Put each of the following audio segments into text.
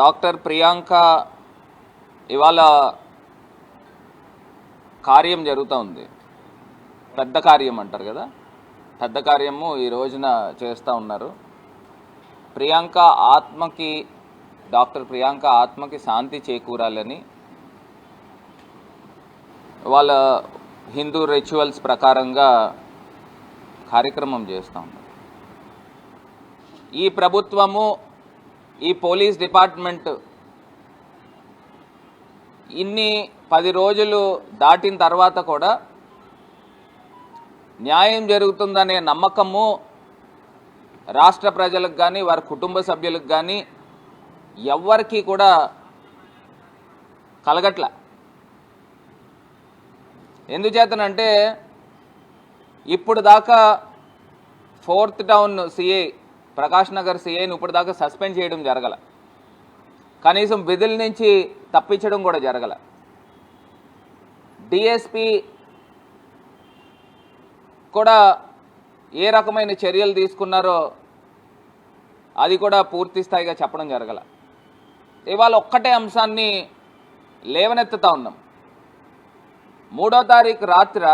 Doctor Priyanka ఇవాళ కార్యం జరుగుతూ ఉంది. పెద్ద కార్యం అంటారు కదా, పెద్ద కార్యము ఈ రోజున చేస్తూ ఉన్నారు. ప్రియాంక ఆత్మకి, డాక్టర్ ప్రియాంక ఆత్మకి శాంతి చేకూరాలని వాళ్ళ హిందూ రిచువల్స్ ప్రకారంగా కార్యక్రమం చేస్తూ ఉన్నారు. ఈ ప్రభుత్వము, ఈ పోలీస్ డిపార్ట్మెంట్ ఇన్ని 10 రోజులు దాటిన తర్వాత కూడా న్యాయం జరుగుతుందనే నమ్మకము రాష్ట్ర ప్రజలకు కానీ వారి కుటుంబ సభ్యులకు కానీ ఎవ్వరికీ కూడా కలగట్ల. ఎందుచేతనంటే ఇప్పుడు దాకా 4th town CI Prakash Nagar సిఐని ఇప్పుడు దాకా సస్పెండ్ చేయడం జరగల, కనీసం విధుల నుంచి తప్పించడం కూడా జరగల. డిఎస్పి కూడా ఏ రకమైన చర్యలు తీసుకున్నారో అది కూడా పూర్తి స్థాయిగా చెప్పడం జరగల. ఇవాళ ఒక్కటే అంశాన్ని లేవనెత్తుతా ఉన్నాం. 3వ తారీఖు రాత్రి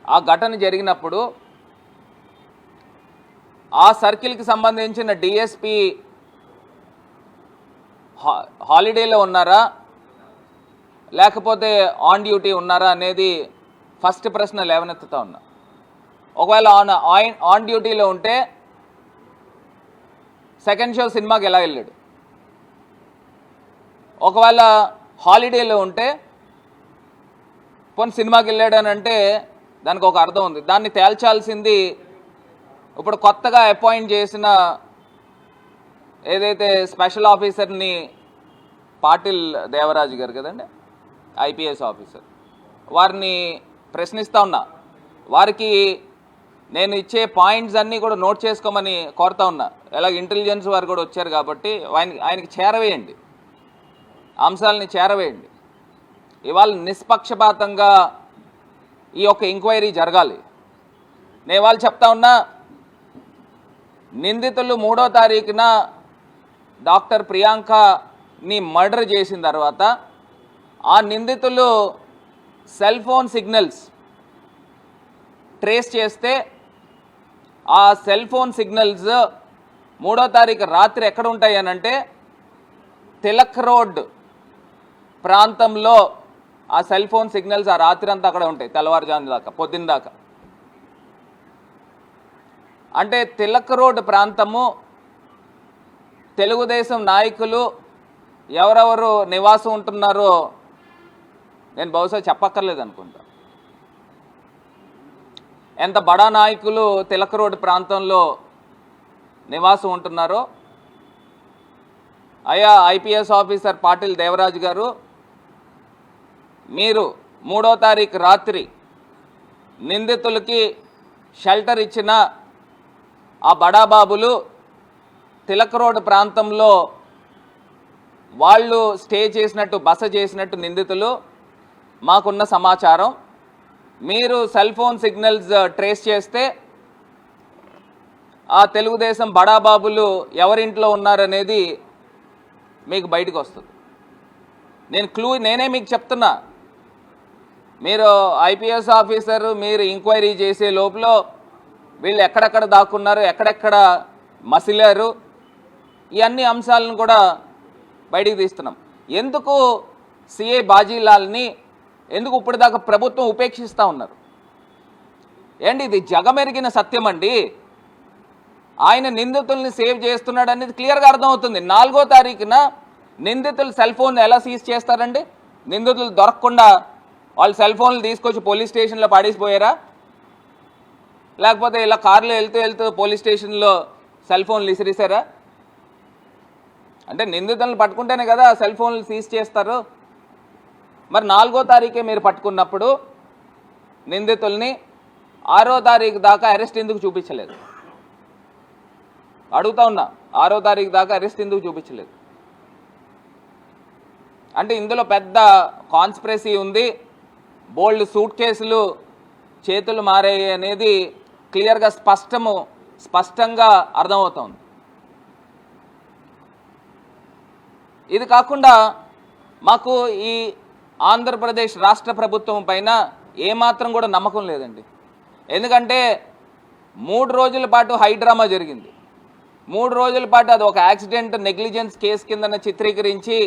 ఆ ఘటన జరిగినప్పుడు ఆ సర్కిల్కి సంబంధించిన డిఎస్పి హాలిడేలో ఉన్నారా లేకపోతే ఆన్ డ్యూటీ ఉన్నారా అనేది ఫస్ట్ ప్రశ్న లేవనెత్తుతా ఉన్నా. ఒకవేళ ఆన్ డ్యూటీలో ఉంటే సెకండ్ షో సినిమాకి ఎలా వెళ్ళాడు? ఒకవేళ హాలిడేలో ఉంటే పోనీ సినిమాకి వెళ్ళాడు అని అంటే దానికి ఒక అర్థం ఉంది. దాన్ని తేల్చాల్సింది ఇప్పుడు కొత్తగా అపాయింట్ చేసిన ఏదైతే స్పెషల్ ఆఫీసర్ని పాటిల్ దేవరాజు గారు కదండి, ఐపీఎస్ ఆఫీసర్, వారిని ప్రశ్నిస్తూ ఉన్నా. వారికి నేను ఇచ్చే పాయింట్స్ అన్నీ కూడా నోట్ చేసుకోమని కోరుతా ఉన్నా. ఎలాగ ఇంటెలిజెన్స్ వారు కూడా వచ్చారు కాబట్టి ఆయనకి చేరవేయండి, అంశాలని చేరవేయండి. ఇవాళ నిష్పక్షపాతంగా ఈ యొక్క ఎంక్వైరీ జరగాలి. నేను వాళ్ళు చెప్తా ఉన్నా, నిందితులు 3వ తారీఖున డాక్టర్ ప్రియాంకని మర్డర్ చేసిన తర్వాత ఆ నిందితులు సెల్ ఫోన్ సిగ్నల్స్ ట్రేస్ చేస్తే ఆ సెల్ ఫోన్ సిగ్నల్స్ 3వ తారీఖు రాత్రి ఎక్కడ ఉంటాయి అనంటే తిలక్ రోడ్ ప్రాంతంలో ఆ సెల్ ఫోన్ సిగ్నల్స్ ఆ రాత్రి అంతా అక్కడ ఉంటాయి, తెల్లవారుజాము దాకా, పొద్దున్న దాకా. అంటే తిలక్ రోడ్ ప్రాంతము తెలుగుదేశం నాయకులు ఎవరెవరు నివాసం ఉంటున్నారో నేను బహుశా చెప్పక్కర్లేదు అనుకుంటా. ఎంత బడా నాయకులు తిలక్ రోడ్ ప్రాంతంలో నివాసం ఉంటున్నారో. అయ్యా ఐపీఎస్ ఆఫీసర్ పాటిల్ దేవరాజు గారు, మీరు 3వ తారీఖు రాత్రి నిందితులకి షెల్టర్ ఇచ్చిన ఆ బడాబాబులు తిలక్ రోడ్ ప్రాంతంలో వాళ్ళు స్టే చేసినట్టు, బస చేసినట్టు నిందితులు మాకున్న సమాచారం. మీరు సెల్ ఫోన్ సిగ్నల్స్ ట్రేస్ చేస్తే ఆ తెలుగుదేశం బడాబాబులు ఎవరింట్లో ఉన్నారనేది మీకు బయటకు వస్తుంది. నేనే మీకు చెప్తున్నా. మీరు ఐపీఎస్ ఆఫీసర్, మీరు ఎంక్వైరీ చేసే లోపల వీళ్ళు ఎక్కడెక్కడ దాక్కున్నారు, ఎక్కడెక్కడ మసిలారు, ఈ అన్ని అంశాలను కూడా బయటికి తీస్తున్నాం. ఎందుకు సిఐ బాజీలాల్ని ఎందుకు ఇప్పటిదాకా ప్రభుత్వం ఉపేక్షిస్తూ ఉన్నారు? ఏంటి ఇది జగమెరిగిన సత్యం అండి. ఆయన నిందితుల్ని సేవ్ చేస్తున్నాడు అనేది క్లియర్గా అర్థమవుతుంది. 4వ తారీఖున నిందితులు సెల్ ఫోన్ ఎలా సీజ్ చేస్తారండి? నిందితులు దొరకకుండా వాళ్ళు సెల్ ఫోన్లు తీసుకొచ్చి పోలీస్ స్టేషన్లో పడేసిపోయారా? లేకపోతే ఇలా కార్లో వెళ్తూ పోలీస్ స్టేషన్లో సెల్ ఫోన్లు విసిరేసారా? అంటే నిందితులను పట్టుకుంటేనే కదా సెల్ ఫోన్లు సీజ్ చేస్తారు. మరి 4వ తారీఖే మీరు పట్టుకున్నప్పుడు నిందితుల్ని 6వ తారీఖు దాకా అరెస్ట్ ఎందుకు చూపించలేదు? అడుగుతా ఉన్నా, 6వ తారీఖు దాకా అరెస్ట్ ఎందుకు చూపించలేదు? అంటే ఇందులో పెద్ద కాన్స్పిరసీ ఉంది, బోల్డ్ సూట్ కేసులు చేతులు మారాయి అనేది క్లియర్గా స్పష్టంగా అర్థమవుతోంది. ఇది కాకుండా మాకు ఈ ఆంధ్రప్రదేశ్ రాష్ట్ర ప్రభుత్వం పైన ఏమాత్రం కూడా నమ్మకం లేదండి. ఎందుకంటే 3 రోజుల పాటు హైడ్రామా జరిగింది. 3 రోజుల పాటు అది ఒక యాక్సిడెంట్ నెగ్లిజెన్స్ కేసు కిందన చిత్రీకరించి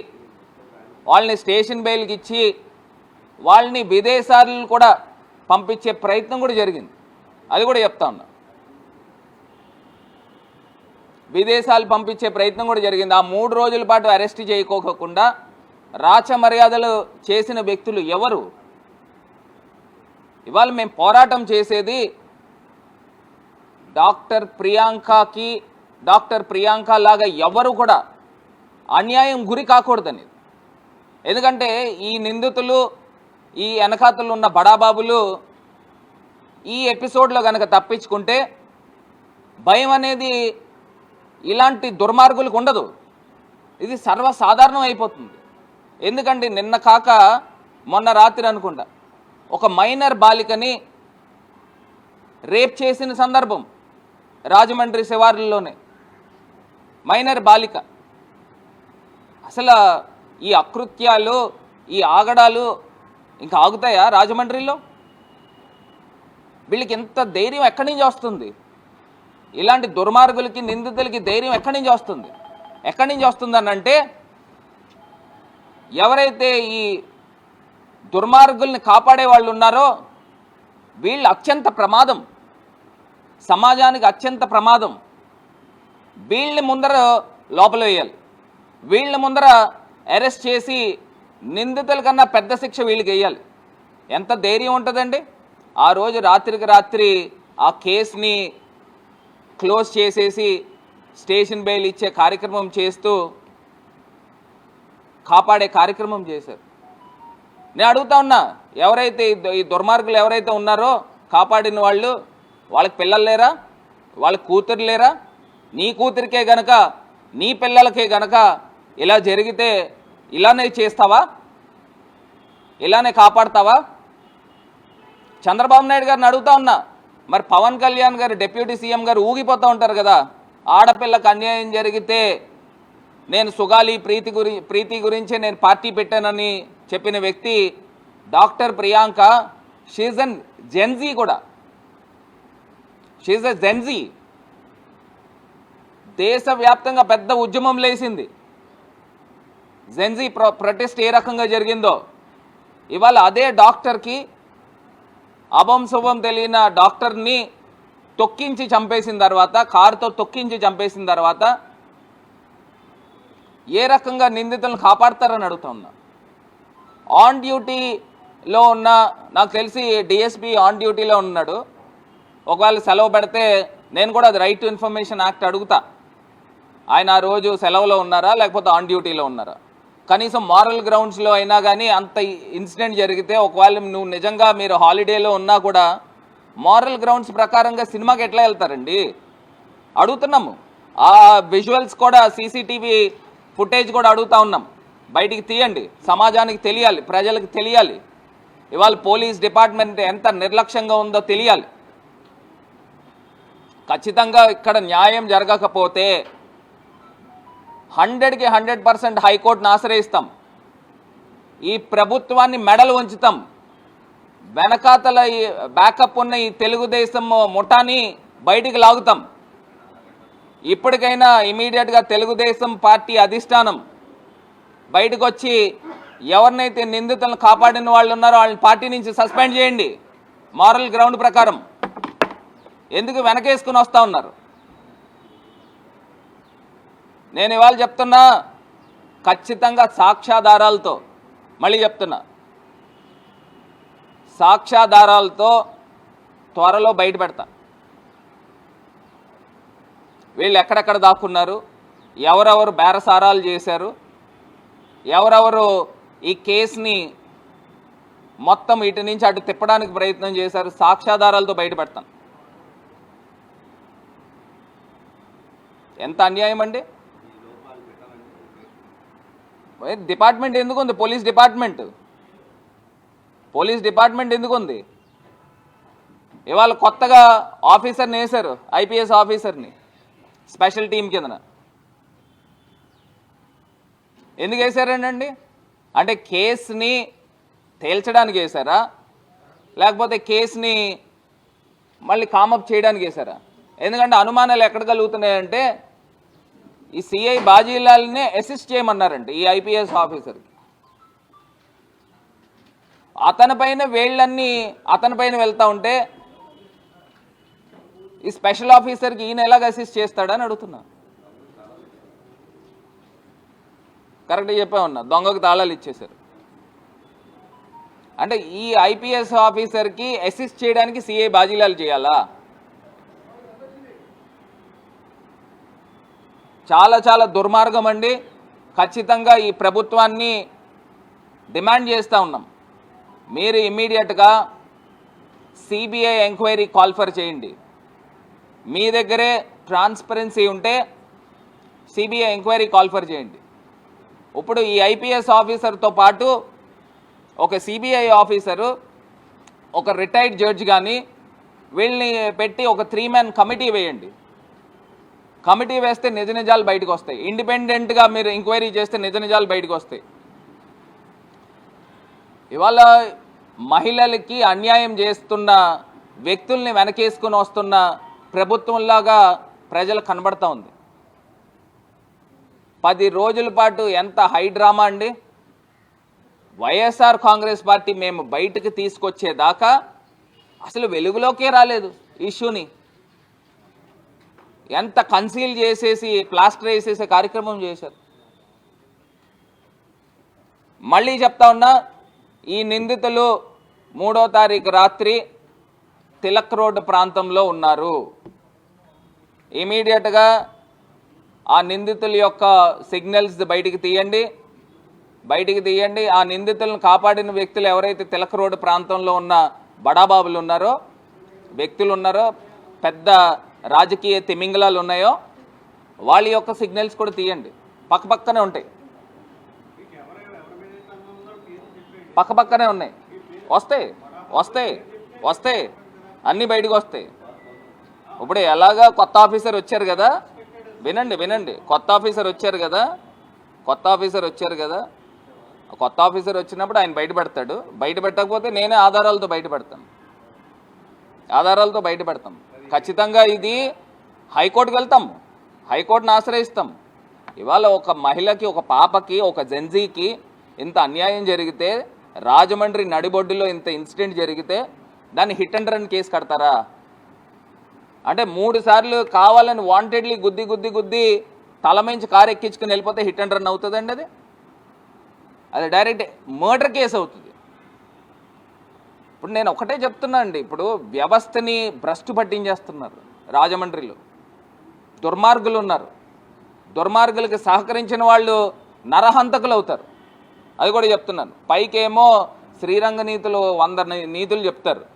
వాళ్ళని స్టేషన్ బెయిల్కి ఇచ్చి వాళ్ళని విదేశాలు కూడా పంపించే ప్రయత్నం కూడా జరిగింది. అది కూడా చెప్తా ఉన్నా, విదేశాలు పంపించే ప్రయత్నం కూడా జరిగింది. ఆ 3 రోజుల పాటు అరెస్ట్ చేయకోకుండా రాచ మర్యాదలు చేసిన వ్యక్తులు ఎవరు? ఇవాళ మేము పోరాటం చేసేది డాక్టర్ ప్రియాంక లాగా ఎవరు కూడా అన్యాయం గురి కాకూడదని. ఎందుకంటే ఈ నిందితులు, ఈ వెనకాతలు ఉన్న బడాబాబులు ఈ ఎపిసోడ్లో కనుక తప్పించుకుంటే భయం అనేది ఇలాంటి దుర్మార్గులకు ఉండదు. ఇది సర్వసాధారణం అయిపోతుంది. ఎందుకంటే నిన్న కాక మొన్న రాత్రి అనుకుంటా ఒక మైనర్ బాలికని రేప్ చేసిన సందర్భం రాజమండ్రి శివార్లలోనే. మైనర్ బాలిక. అసలు ఈ అకృత్యాలు, ఈ ఆగడాలు ఇంకా ఆగుతాయా రాజమండ్రిలో? వీళ్ళకి ఎంత ధైర్యం ఎక్కడి నుంచి వస్తుంది? ఇలాంటి దుర్మార్గులకి, నిందితులకి ధైర్యం ఎక్కడి నుంచి వస్తుంది? ఎక్కడి నుంచి వస్తుందనంటే ఎవరైతే ఈ దుర్మార్గుల్ని కాపాడే వాళ్ళు ఉన్నారో వీళ్ళు అత్యంత ప్రమాదం, సమాజానికి అత్యంత ప్రమాదం. వీళ్ళని ముందర లోపల వేయాలి, వీళ్ళ ముందర అరెస్ట్ చేసి నిందితుల కన్నా పెద్ద శిక్ష వీళ్ళకి వేయాలి. ఎంత ధైర్యం ఉంటుందండి? ఆ రోజు రాత్రికి రాత్రి ఆ కేసుని క్లోజ్ చేసేసి స్టేషన్ బెయిల్ ఇచ్చే కార్యక్రమం చేస్తూ కాపాడే కార్యక్రమం చేశారు. నేను అడుగుతా ఉన్నా, ఎవరైతే ఈ దుర్మార్గులు ఎవరైతే ఉన్నారో కాపాడిన వాళ్ళు, వాళ్ళకి పిల్లలు లేరా? వాళ్ళకి కూతురు లేరా? నీ కూతురికే గనక, నీ పిల్లలకే గనక ఇలా జరిగితే ఇలానే చేస్తావా? ఇలానే కాపాడతావా? చంద్రబాబు నాయుడు గారిని అడుగుతా ఉన్నా, మరి పవన్ కళ్యాణ్ గారు డిప్యూటీ సీఎం గారు ఊగిపోతూ ఉంటారు కదా, ఆడపిల్లకు అన్యాయం జరిగితే నేను సుగాలి ప్రీతి గురించే నేను పార్టీ పెట్టానని చెప్పిన వ్యక్తి doctor Priyanka. She's an Gen Z కూడా, షీజ్ అ జెన్జీ. దేశవ్యాప్తంగా పెద్ద ఉద్యమం లేసింది. జెన్జీ ప్రొటెస్ట్ ఏ రకంగా జరిగిందో ఇవాళ అదే డాక్టర్కి, అభం శుభం తెలియని డాక్టర్ని తొక్కించి చంపేసిన తర్వాత, కారుతో తొక్కించి చంపేసిన తర్వాత ఏ రకంగా నిందితులను కాపాడతారని అడుగుతా ఉన్నా. ఆన్ డ్యూటీలో ఉన్న, నాకు తెలిసి డిఎస్పీ ఆన్ డ్యూటీలో ఉన్నాడు. ఒకవేళ సెలవు పెడితే నేను కూడా అది రైట్ టు ఇన్ఫర్మేషన్ యాక్ట్ అడుగుతా, ఆయన ఆ రోజు సెలవులో ఉన్నారా లేకపోతే ఆన్ డ్యూటీలో ఉన్నారా? కనీసం మారల్ గ్రౌండ్స్లో అయినా కానీ అంత ఇన్సిడెంట్ జరిగితే, ఒకవేళ నువ్వు నిజంగా మీరు హాలిడేలో ఉన్నా కూడా మారల్ గ్రౌండ్స్ ప్రకారంగా సినిమాకి ఎట్లా వెళ్తారండి? అడుగుతున్నాము. ఆ విజువల్స్ కూడా, సీసీటీవీ ఫుటేజ్ కూడా అడుగుతా ఉన్నాం. బయటికి తీయండి, సమాజానికి తెలియాలి, ప్రజలకు తెలియాలి. ఇవాళ పోలీస్ డిపార్ట్మెంట్ ఎంత నిర్లక్ష్యంగా ఉందో తెలియాలి. ఖచ్చితంగా ఇక్కడ న్యాయం జరగకపోతే 100కి 100% హైకోర్టును ఆశ్రయిస్తాం. ఈ ప్రభుత్వాన్ని మెడలు ఉంచుతాం. వెనకాతల ఈ బ్యాకప్ ఉన్న ఈ తెలుగుదేశం ముఠాని బయటికి లాగుతాం. ఇప్పటికైనా ఇమీడియట్గా తెలుగుదేశం పార్టీ అధిష్టానం బయటకు వచ్చి ఎవరినైతే నిందితులను కాపాడిన వాళ్ళు ఉన్నారో వాళ్ళని పార్టీ నుంచి సస్పెండ్ చేయండి. మారల్ గ్రౌండ్ ప్రకారం ఎందుకు వెనకేసుకుని వస్తూ ఉన్నారు? నేను ఇవాళ చెప్తున్నా, ఖచ్చితంగా సాక్ష్యాధారాలతో, మళ్ళీ చెప్తున్నా, సాక్ష్యాధారాలతో త్వరలో బయట పెడతా. వీళ్ళు ఎక్కడెక్కడ దాక్కున్నారు, ఎవరెవరు బేరసారాలు చేశారు, ఎవరెవరు ఈ కేసుని మొత్తం ఇటు నుంచి అటు తిప్పడానికి ప్రయత్నం చేశారు, సాక్ష్యాధారాలతో బయట పెడతాను. ఎంత అన్యాయం అండి! డిపార్ట్మెంట్ ఎందుకు ఉంది? పోలీస్ డిపార్ట్మెంట్ ఎందుకు ఉంది? ఇవాళ కొత్తగా ఆఫీసర్ని వేశారు, ఐపీఎస్ ఆఫీసర్ని స్పెషల్ టీం కిందన. ఎందుకు వేశారండి? అంటే కేసుని తేల్చడానికి వేశారా, లేకపోతే కేసుని మళ్ళీ కామప్ చేయడానికి వేశారా? ఎందుకంటే అనుమానాలు ఎక్కడ కలుగుతున్నాయంటే ఈ సిఐ బాజీలాల్నే అసిస్ట్ చేయమన్నారండి ఈ ఐపీఎస్ ఆఫీసర్కి. అతనిపైన వెళ్తా ఉంటే ఈ స్పెషల్ ఆఫీసర్కి ఈయన ఎలాగ అసిస్ట్ చేస్తాడని అడుగుతున్నా. కరెక్ట్గా చెప్పా ఉన్నా, దొంగకు తాళాలు ఇచ్చేశారు. అంటే ఈ ఐపీఎస్ ఆఫీసర్కి అసిస్ట్ చేయడానికి సిఐ బాజీలాల్ చేయాలా? చాలా చాలా దుర్మార్గం అండి. ఖచ్చితంగా ఈ ప్రభుత్వాన్ని డిమాండ్ చేస్తూ ఉన్నాం, మీరు ఇమ్మీడియట్గా సిబిఐ ఎంక్వైరీ కాల్ఫర్ చేయండి. మీ దగ్గరే ట్రాన్స్పరెన్సీ ఉంటే సిబిఐ ఎంక్వైరీ కాల్ఫర్ చేయండి. ఇప్పుడు ఈ ఐపీఎస్ ఆఫీసర్తో పాటు ఒక సిబిఐ ఆఫీసరు, ఒక రిటైర్డ్ జడ్జి కానీ వీళ్ళని పెట్టి ఒక 3-man కమిటీ వేయండి. కమిటీ వేస్తే నిజ నిజాలు బయటకు వస్తాయి. ఇండిపెండెంట్గా మీరు ఎంక్వైరీ చేస్తే నిజ నిజాలు బయటకు వస్తాయి. ఇవాళ మహిళలకి అన్యాయం చేస్తున్న వ్యక్తుల్ని వెనకేసుకుని వస్తున్న ప్రభుత్వంలాగా ప్రజలకు కనబడతా ఉంది. 10 రోజుల పాటు ఎంత హై డ్రామా అండి. వైఎస్ఆర్ కాంగ్రెస్ పార్టీ మేము బయటకు తీసుకొచ్చేదాకా అసలు వెలుగులోకే రాలేదు ఇష్యూని. ఎంత కన్సీల్ చేసేసి ప్లాస్టర్ వేసేసే కార్యక్రమం చేశారు. మళ్ళీ చెప్తా ఉన్నా, ఈ నిందితులు 3వ తారీఖు రాత్రి తిలక్ రోడ్ ప్రాంతంలో ఉన్నారు. ఇమీడియట్గా ఆ నిందితుల యొక్క సిగ్నల్స్ బయటికి తీయండి. ఆ నిందితులను కాపాడిన వ్యక్తులు ఎవరైతే తిలక్ రోడ్ ప్రాంతంలో ఉన్న బడాబాబులు ఉన్నారో, వ్యక్తులు ఉన్నారో, పెద్ద రాజకీయ తిమింగలాలు ఉన్నాయో వాళ్ళ యొక్క సిగ్నల్స్ కూడా తీయండి. పక్కపక్కనే ఉంటాయి, పక్కపక్కనే ఉన్నాయి. వస్తాయి అన్నీ బయటకు వస్తాయి. ఇప్పుడు ఎలాగా కొత్త ఆఫీసర్ వచ్చారు కదా, వినండి, కొత్త ఆఫీసర్ వచ్చారు కదా, కొత్త ఆఫీసర్ వచ్చినప్పుడు ఆయన బయటపెడతాడు. బయటపెట్టకపోతే నేనే ఆధారాలతో బయటపెడతాం. ఖచ్చితంగా ఇది హైకోర్టుకి వెళ్తాం, హైకోర్టును ఆశ్రయిస్తాం. ఇవాళ ఒక మహిళకి, ఒక పాపకి, ఒక జెన్జీకి ఇంత అన్యాయం జరిగితే, రాజమండ్రి నడిబొడ్డులో ఇంత ఇన్సిడెంట్ జరిగితే దాన్ని హిట్ అండ్ రన్ కేసు కడతారా? అంటే 3 సార్లు కావాలని వాంటెడ్లీ గుద్ది తలమించి కారు ఎక్కించుకుని వెళ్ళిపోతే హిట్ అండ్ రన్ అవుతుందండి? అది డైరెక్ట్ మర్డర్ కేసు అవుతుంది. ఇప్పుడు నేను ఒకటే చెప్తున్నా అండి, ఇప్పుడు వ్యవస్థని భ్రష్టు పట్టించేస్తున్నారు. రాజమండ్రిలో దుర్మార్గులు ఉన్నారు. దుర్మార్గులకి సహకరించిన వాళ్ళు నరహంతకులు అవుతారు. అది కూడా చెప్తున్నాను. పైకేమో శ్రీరంగ నీతులు 100 నీతులు చెప్తారు,